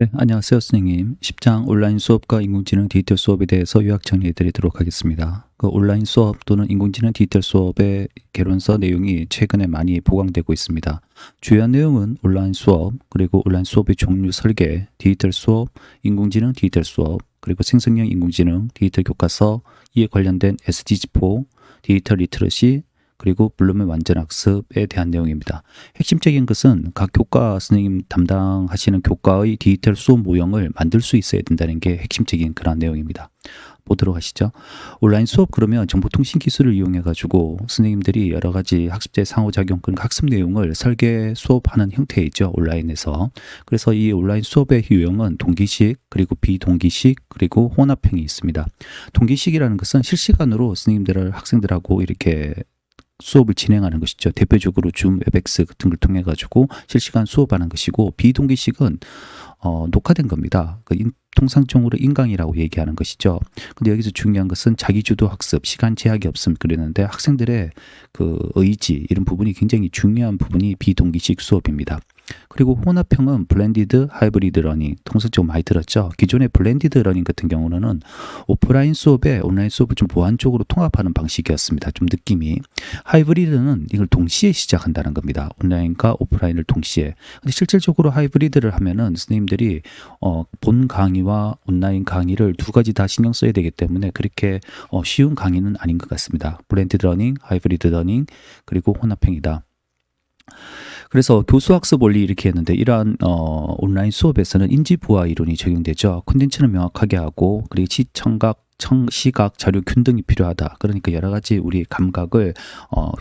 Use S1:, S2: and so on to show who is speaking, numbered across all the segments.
S1: 네, 안녕하세요, 선생님. 10장 온라인 수업과 인공지능 디지털 수업에 대해서 요약 정리해 드리도록 하겠습니다. 그 온라인 수업 또는 인공지능 디지털 수업의 개론서 내용이 최근에 많이 보강되고 있습니다. 주요한 내용은 온라인 수업, 그리고 온라인 수업의 종류 설계, 디지털 수업, 인공지능 디지털 수업, 그리고 생성형 인공지능, 디지털 교과서, 이에 관련된 SDG4, 디지털 리터러시, 그리고 블룸의 완전학습에 대한 내용입니다. 핵심적인 것은 각 교과 선생님 담당하시는 교과의 디지털 수업 모형을 만들 수 있어야 된다는 게 핵심적인 그런 내용입니다. 보도록 하시죠. 온라인 수업 그러면 정보통신 기술을 이용해 가지고 선생님들이 여러 가지 학습제 상호작용 그런 학습 내용을 설계 수업하는 형태이죠. 온라인에서. 그래서 이 온라인 수업의 유형은 동기식 그리고 비동기식 그리고 혼합형이 있습니다. 동기식이라는 것은 실시간으로 선생님들을 학생들하고 이렇게 수업을 진행하는 것이죠. 대표적으로 줌, 웹엑스 같은 걸 통해 가지고 실시간 수업하는 것이고, 비동기식은 녹화된 겁니다. 통상적으로 인강이라고 얘기하는 것이죠. 근데 여기서 중요한 것은 자기주도 학습, 시간 제약이 없음 그러는데 학생들의 그 의지 이런 부분이 굉장히 중요한 부분이 비동기식 수업입니다. 그리고 혼합형은 블렌디드 하이브리드 러닝, 통상적으로 많이 들었죠. 기존의 블렌디드 러닝 같은 경우는 오프라인 수업에 온라인 수업을 좀 보완적으로 통합하는 방식이었습니다. 좀 느낌이. 하이브리드는 이걸 동시에 시작한다는 겁니다. 온라인과 오프라인을 동시에. 근데 실질적으로 하이브리드를 하면은 선생님들이 본 강의와 온라인 강의를 두 가지 다 신경 써야 되기 때문에 그렇게 쉬운 강의는 아닌 것 같습니다. 블렌디드 러닝, 하이브리드 러닝, 그리고 혼합형이다. 그래서 교수학습 원리 이렇게 했는데, 이러한 온라인 수업에서는 인지부화 이론이 적용되죠. 콘텐츠는 명확하게 하고, 그리고 시청각, 시각, 자료 균등이 필요하다. 그러니까 여러 가지 우리 감각을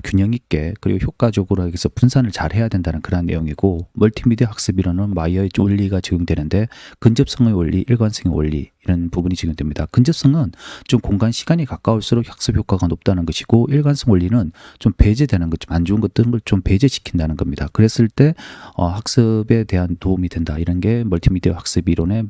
S1: 균형 있게 그리고 효과적으로 여기서 분산을 잘 해야 된다는 그런 내용이고, 멀티미디어 학습 이론은 마이어의 원리가 적용되는데, 근접성의 원리, 일관성의 원리 이런 부분이 적용됩니다. 근접성은 좀 공간 시간이 가까울수록 학습 효과가 높다는 것이고, 일관성 원리는 좀 배제되는 것, 좀 안 좋은 것들을 좀 배제시킨다는 겁니다. 그랬을 때 학습에 대한 도움이 된다. 이런 게 멀티미디어 학습 이론의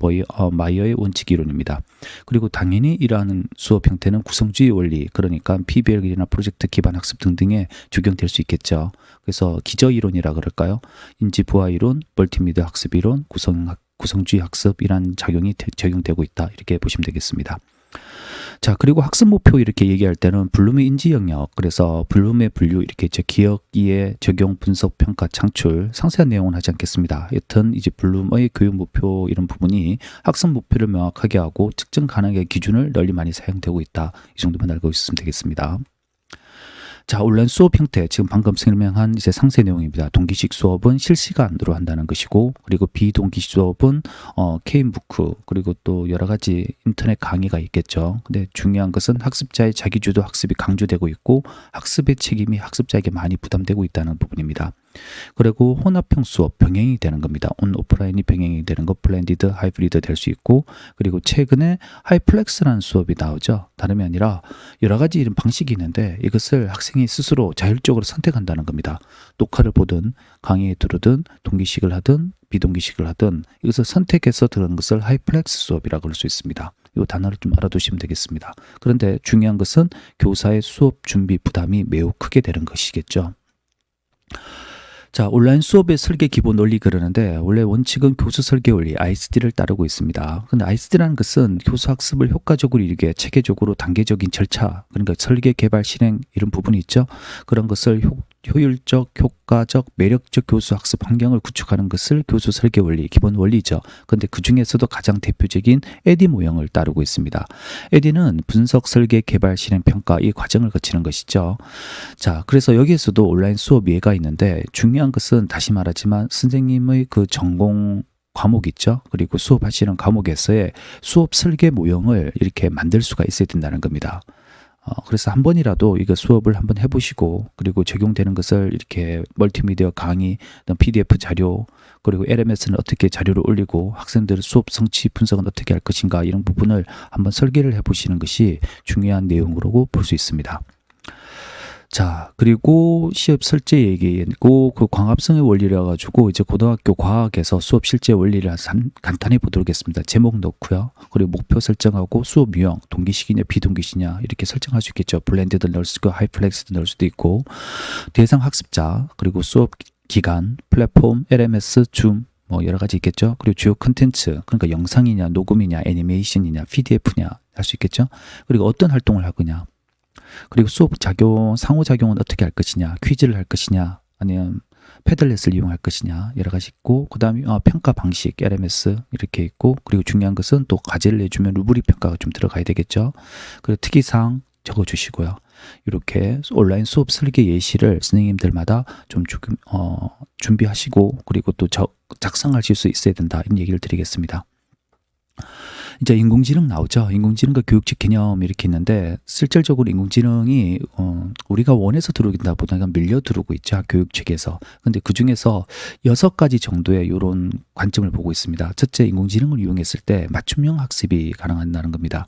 S1: 마이어의 원칙 이론입니다. 그리고 당연히 이러한 수업 형태는 구성주의 원리, 그러니까 PBL이나 프로젝트 기반 학습 등등에 적용될 수 있겠죠. 그래서 기저 이론이라 그럴까요? 인지 부화 이론, 멀티미디어 학습 이론, 구성주의 학습 이란 작용이 적용되고 있다. 이렇게 보시면 되겠습니다. 자, 그리고 학습 목표 이렇게 얘기할 때는 블룸의 인지 영역, 그래서 블룸의 분류 이렇게 기억, 이해, 적용, 분석, 평가, 창출, 상세한 내용은 하지 않겠습니다. 여튼 이제 블룸의 교육 목표 이런 부분이 학습 목표를 명확하게 하고 측정 가능의 기준을 널리 많이 사용되고 있다. 이 정도만 알고 있으면 되겠습니다. 자, 온라인 수업 형태, 지금 방금 설명한 이제 상세 내용입니다. 동기식 수업은 실시간으로 한다는 것이고, 그리고 비동기식 수업은 케인부크, 그리고 또 여러 가지 인터넷 강의가 있겠죠. 근데 중요한 것은 학습자의 자기주도 학습이 강조되고 있고, 학습의 책임이 학습자에게 많이 부담되고 있다는 부분입니다. 그리고 혼합형 수업 병행이 되는 겁니다. 온 오프라인이 병행이 되는 것, 블렌디드, 하이브리드 될 수 있고, 그리고 최근에 하이플렉스라는 수업이 나오죠. 다름이 아니라 여러 가지 이런 방식이 있는데 이것을 학생이 스스로 자율적으로 선택한다는 겁니다. 녹화를 보든 강의에 들으든 동기식을 하든 비동기식을 하든 이것을 선택해서 들은 것을 하이플렉스 수업이라고 할 수 있습니다. 이 단어를 좀 알아두시면 되겠습니다. 그런데 중요한 것은 교사의 수업 준비 부담이 매우 크게 되는 것이겠죠. 자, 온라인 수업의 설계 기본 원리 그러는데, 원래 원칙은 교수 설계 원리 ISD를 따르고 있습니다. 근데 ISD라는 것은 교수 학습을 효과적으로 이루게 체계적으로 단계적인 절차, 그러니까 설계, 개발, 실행 이런 부분이 있죠. 그런 것을 효율적, 효과적, 매력적 교수 학습 환경을 구축하는 것을 교수 설계 원리, 기본 원리죠. 근데 그 중에서도 가장 대표적인 에디 모형을 따르고 있습니다. 에디는 분석, 설계, 개발, 실행, 평가 이 과정을 거치는 것이죠. 자, 그래서 여기에서도 온라인 수업 예가 있는데, 중요한 것은 다시 말하지만 선생님의 그 전공 과목 있죠. 그리고 수업하시는 과목에서의 수업 설계 모형을 이렇게 만들 수가 있어야 된다는 겁니다. 그래서 한 번이라도 이거 수업을 한번 해보시고, 그리고 적용되는 것을 이렇게 멀티미디어 강의, PDF 자료, 그리고 LMS는 어떻게 자료를 올리고 학생들의 수업 성취 분석은 어떻게 할 것인가 이런 부분을 한번 설계를 해보시는 것이 중요한 내용으로 볼 수 있습니다. 자, 그리고 시험 설제 얘기고, 그 광합성의 원리라 가지고 이제 고등학교 과학에서 수업 실제 원리를 간단히 보도록 하겠습니다. 제목 넣고요. 그리고 목표 설정하고 수업 유형, 동기식이냐 비동기식이냐 이렇게 설정할 수 있겠죠. 블렌디드 넣을 수도 있고 하이플렉스도 넣을 수도 있고, 대상 학습자, 그리고 수업 기간, 플랫폼, LMS, 줌, 뭐 여러 가지 있겠죠. 그리고 주요 컨텐츠, 그러니까 영상이냐, 녹음이냐, 애니메이션이냐, PDF냐 할 수 있겠죠. 그리고 어떤 활동을 할 거냐. 그리고 수업 상호작용은 어떻게 할 것이냐, 퀴즈를 할 것이냐, 아니면 패들렛을 이용할 것이냐, 여러 가지 있고, 그 다음에 평가 방식, LMS 이렇게 있고, 그리고 중요한 것은 또 과제를 내주면 루브릭 평가가 좀 들어가야 되겠죠. 그리고 특이사항 적어주시고요. 이렇게 온라인 수업 설계 예시를 선생님들마다 좀 준비하시고, 그리고 또 작성하실 수 있어야 된다, 이런 얘기를 드리겠습니다. 이제 인공지능 나오죠. 인공지능과 교육적 개념 이렇게 있는데, 실질적으로 인공지능이 우리가 원해서 들어오긴다 보다가 밀려 들어오고 있죠. 교육 측에서. 근데 그 중에서 6가지 정도의 이런 관점을 보고 있습니다. 첫째, 인공지능을 이용했을 때 맞춤형 학습이 가능하다는 겁니다.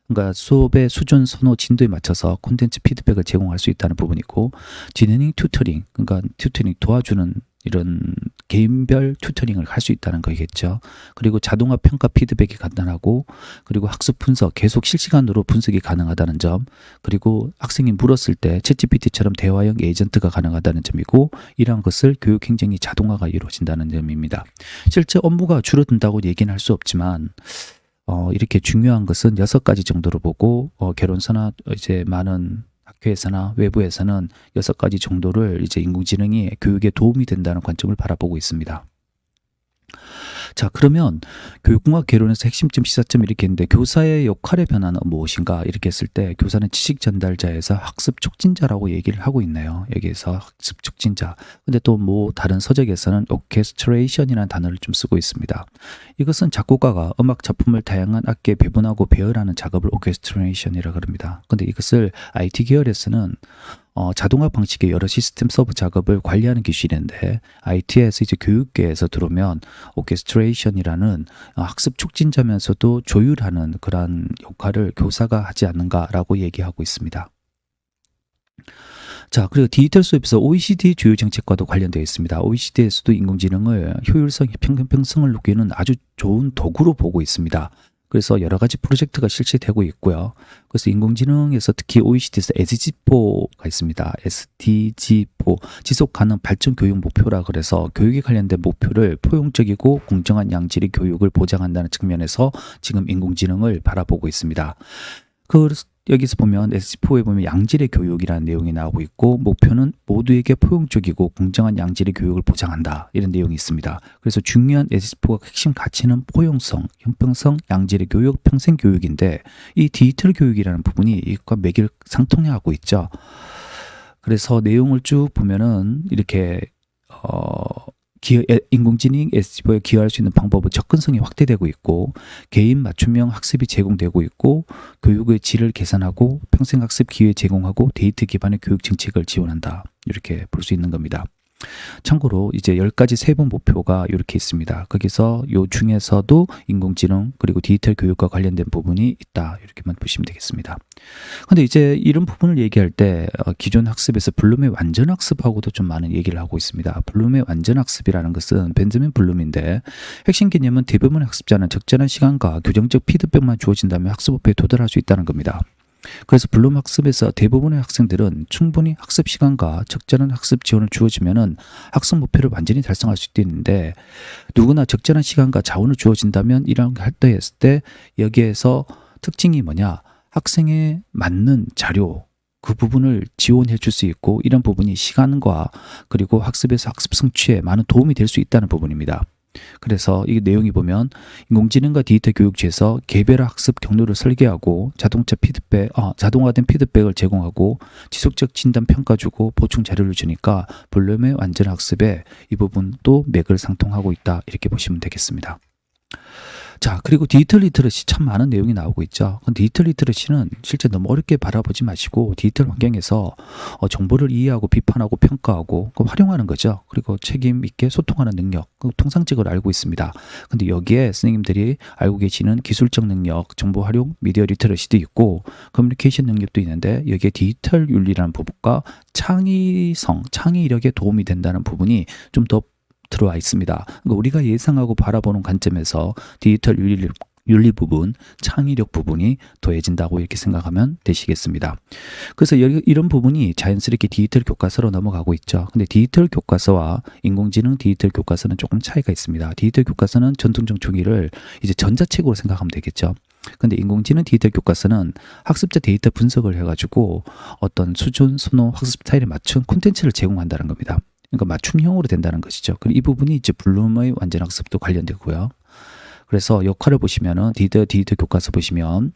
S1: 그러니까 수업의 수준, 선호, 진도에 맞춰서 콘텐츠 피드백을 제공할 수 있다는 부분이고, 지능형 튜터링, 그러니까 튜터링 도와주는 이런 개인별 튜터링을 할 수 있다는 거겠죠. 그리고 자동화 평가 피드백이 간단하고, 그리고 학습 분석, 계속 실시간으로 분석이 가능하다는 점, 그리고 학생이 물었을 때 챗GPT처럼 대화형 에이전트가 가능하다는 점이고, 이러한 것을 교육 행정이 자동화가 이루어진다는 점입니다. 실제 업무가 줄어든다고 얘기는 할 수 없지만, 이렇게 중요한 것은 6가지 정도로 보고, 개론서나 이제 많은 학교에서나 외부에서는 6가지 정도를 이제 인공지능이 교육에 도움이 된다는 관점을 바라보고 있습니다. 자, 그러면 교육공학 개론에서 핵심점, 시사점 이렇게 했는데, 교사의 역할의 변화는 무엇인가 이렇게 했을 때, 교사는 지식 전달자에서 학습 촉진자라고 얘기를 하고 있네요. 여기에서 학습 촉진자. 근데 또 뭐 다른 서적에서는 오케스트레이션이라는 단어를 좀 쓰고 있습니다. 이것은 작곡가가 음악 작품을 다양한 악기에 배분하고 배열하는 작업을 오케스트레이션이라고 합니다. 근데 이것을 IT 계열에서는 자동화 방식의 여러 시스템 서브 작업을 관리하는 기술인데, IT에서 이제 교육계에서 들어오면 오케스트레이션이라는 학습 촉진자면서도 조율하는 그러한 역할을 교사가 하지 않는가라고 얘기하고 있습니다. 자, 그리고 디지털 수업에서 OECD 주요 정책과도 관련되어 있습니다. OECD에서도 인공지능을 효율성, 평균성을 높이는 아주 좋은 도구로 보고 있습니다. 그래서 여러 가지 프로젝트가 실시되고 있고요. 그래서 인공지능에서 특히 OECD에서 SDG4가 있습니다. SDG4, 지속 가능 발전 교육 목표라 그래서 교육에 관련된 목표를 포용적이고 공정한 양질의 교육을 보장한다는 측면에서 지금 인공지능을 바라보고 있습니다. 여기서 보면 SG4에 보면 양질의 교육이라는 내용이 나오고 있고, 목표는 모두에게 포용적이고 공정한 양질의 교육을 보장한다, 이런 내용이 있습니다. 그래서 중요한 SG4의 핵심 가치는 포용성, 형평성, 양질의 교육, 평생 교육인데, 이 디지털 교육이라는 부분이 이것과 매길 상통하고 있죠. 그래서 내용을 쭉 보면은 이렇게 인공지능 SG4에 기여할 수 있는 방법은 접근성이 확대되고 있고, 개인 맞춤형 학습이 제공되고 있고, 교육의 질을 개선하고 평생학습 기회 제공하고 데이터 기반의 교육 정책을 지원한다, 이렇게 볼 수 있는 겁니다. 참고로 이제 10가지 세분 목표가 이렇게 있습니다. 거기서 요 중에서도 인공지능 그리고 디지털 교육과 관련된 부분이 있다, 이렇게만 보시면 되겠습니다. 근데 이제 이런 부분을 얘기할 때 기존 학습에서 블룸의 완전 학습하고도 좀 많은 얘기를 하고 있습니다. 블룸의 완전 학습이라는 것은 벤저민 블룸인데, 핵심 개념은 대부분의 학습자는 적절한 시간과 교정적 피드백만 주어진다면 학습 목표에 도달할 수 있다는 겁니다. 그래서 블룸 학습에서 대부분의 학생들은 충분히 학습 시간과 적절한 학습 지원을 주어지면은 학습 목표를 완전히 달성할 수 있는데, 누구나 적절한 시간과 자원을 주어진다면 이런 할 때 했을 때 여기에서 특징이 뭐냐, 학생에 맞는 자료, 그 부분을 지원해 줄 수 있고, 이런 부분이 시간과 그리고 학습에서 학습 성취에 많은 도움이 될 수 있다는 부분입니다. 그래서 이 내용이 보면 인공지능과 디지털 교육지에서 개별 학습 경로를 설계하고 자동화된 피드백을 제공하고 지속적 진단 평가 주고 보충 자료를 주니까 블룸의 완전 학습에 이 부분도 맥을 상통하고 있다, 이렇게 보시면 되겠습니다. 자, 그리고 디지털 리터러시 참 많은 내용이 나오고 있죠. 디지털 리터러시는 실제 너무 어렵게 바라보지 마시고 디지털 환경에서 정보를 이해하고 비판하고 평가하고 활용하는 거죠. 그리고 책임 있게 소통하는 능력, 통상적으로 알고 있습니다. 근데 여기에 선생님들이 알고 계시는 기술적 능력, 정보 활용, 미디어 리터러시도 있고 커뮤니케이션 능력도 있는데, 여기에 디지털 윤리라는 부분과 창의성, 창의력에 도움이 된다는 부분이 좀 더 들어와 있습니다. 그러니까 우리가 예상하고 바라보는 관점에서 디지털 윤리를 윤리 부분, 창의력 부분이 더해진다고 이렇게 생각하면 되시겠습니다. 그래서 이런 부분이 자연스럽게 디지털 교과서로 넘어가고 있죠. 근데 디지털 교과서와 인공지능 디지털 교과서는 조금 차이가 있습니다. 디지털 교과서는 전통적 종이를 이제 전자책으로 생각하면 되겠죠. 근데 인공지능 디지털 교과서는 학습자 데이터 분석을 해가지고 어떤 수준, 선호, 학습 스타일에 맞춘 콘텐츠를 제공한다는 겁니다. 그러니까 맞춤형으로 된다는 것이죠. 그리고 이 부분이 이제 블룸의 완전 학습도 관련되고요. 그래서 역할을 보시면은 디지털 교과서 보시면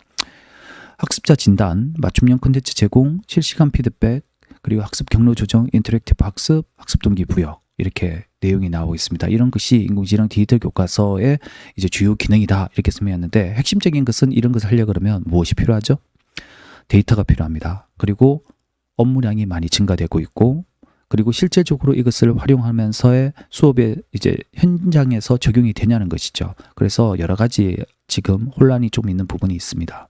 S1: 학습자 진단, 맞춤형 콘텐츠 제공, 실시간 피드백, 그리고 학습 경로 조정, 인터랙티브 학습, 학습 동기 부여 이렇게 내용이 나오고 있습니다. 이런 것이 인공지능 디지털 교과서의 이제 주요 기능이다 이렇게 설명했는데 핵심적인 것은 이런 것을 하려고 그러면 무엇이 필요하죠? 데이터가 필요합니다. 그리고 업무량이 많이 증가되고 있고 그리고 실제적으로 이것을 활용하면서의 수업에 이제 현장에서 적용이 되냐는 것이죠. 그래서 여러 가지 지금 혼란이 좀 있는 부분이 있습니다.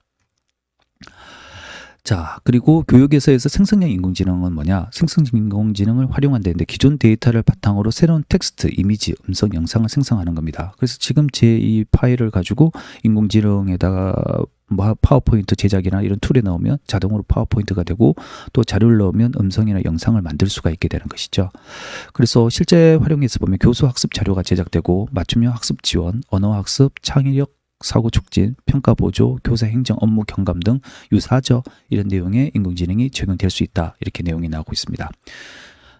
S1: 자, 그리고 교육에서에서 생성형 인공지능은 뭐냐? 생성형 인공지능을 활용한다는데 기존 데이터를 바탕으로 새로운 텍스트, 이미지, 음성, 영상을 생성하는 겁니다. 그래서 지금 제 이 파일을 가지고 인공지능에다가 파워포인트 제작이나 이런 툴에 넣으면 자동으로 파워포인트가 되고 또 자료를 넣으면 음성이나 영상을 만들 수가 있게 되는 것이죠. 그래서 실제 활용에서 보면 교수 학습 자료가 제작되고 맞춤형 학습 지원, 언어 학습, 창의력, 사고 촉진, 평가 보조, 교사 행정 업무 경감 등 유사죠. 이런 내용의 인공지능이 적용될 수 있다. 이렇게 내용이 나오고 있습니다.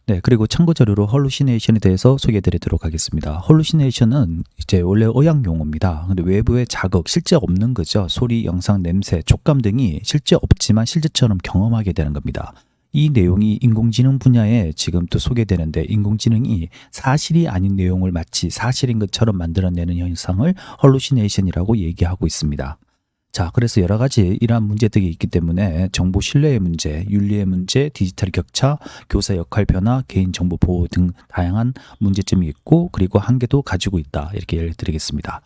S1: 네, 그리고 참고 자료로 헐루시네이션에 대해서 소개해 드리도록 하겠습니다. 헐루시네이션은 이제 원래 의학 용어입니다. 근데 외부의 자극, 실제 없는 거죠. 소리, 영상, 냄새, 촉감 등이 실제 없지만 실제처럼 경험하게 되는 겁니다. 이 내용이 인공지능 분야에 지금 또 소개되는데 인공지능이 사실이 아닌 내용을 마치 사실인 것처럼 만들어내는 현상을 헐루시네이션이라고 얘기하고 있습니다. 자, 그래서 여러 가지 이러한 문제들이 있기 때문에 정보 신뢰의 문제, 윤리의 문제, 디지털 격차, 교사 역할 변화, 개인정보 보호 등 다양한 문제점이 있고 그리고 한계도 가지고 있다. 이렇게 예를 드리겠습니다.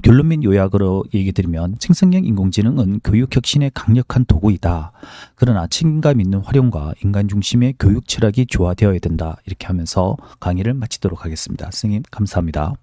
S1: 결론 및 요약으로 얘기 드리면 생성형 인공지능은 교육 혁신의 강력한 도구이다. 그러나 책임감 있는 활용과 인간 중심의 교육 철학이 조화되어야 된다. 이렇게 하면서 강의를 마치도록 하겠습니다. 선생님 감사합니다.